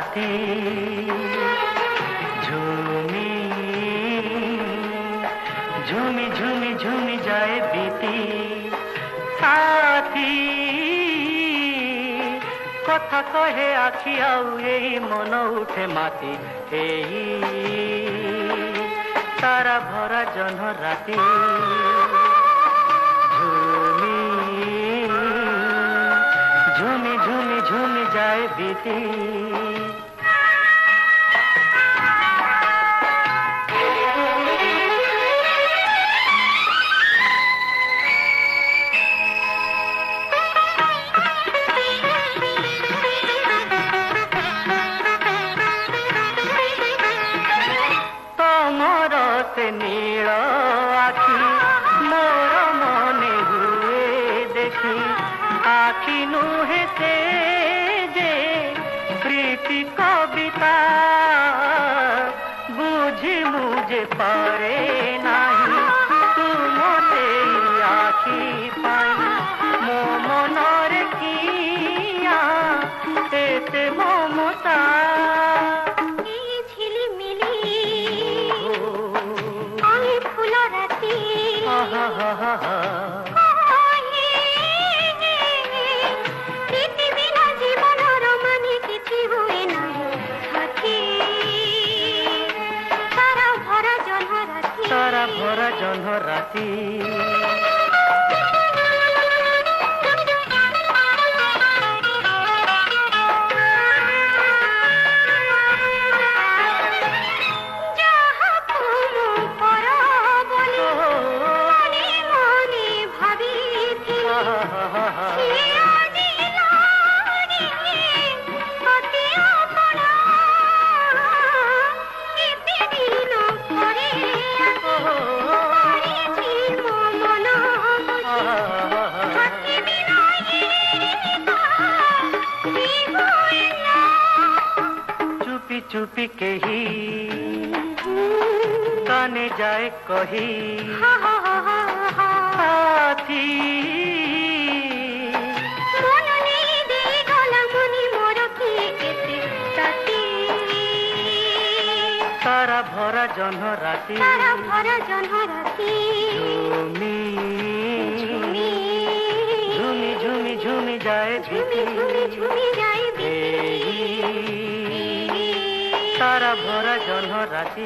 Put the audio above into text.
राती झूमी झूमी झूमी झूमी जाए बीती साथी कथा कहे आखि आउ एही मन उठे माती तारा भरा जह्न राती झूमी झूमी झूमी जाए बीती नील आखि मोर मने हुए देखी आखि नुहे से जे प्रीति कविता बुझी मुझे पारे नहीं तुम से आखि पाई मो मनर किया एते ममता तारा भरा जह्न राती चुपी चुपी के ही काने जाए कही साथी तारा भरा जह्न राती झूमी झूमी झूमी झूमी जाए बीती तारा भरा जह्न राती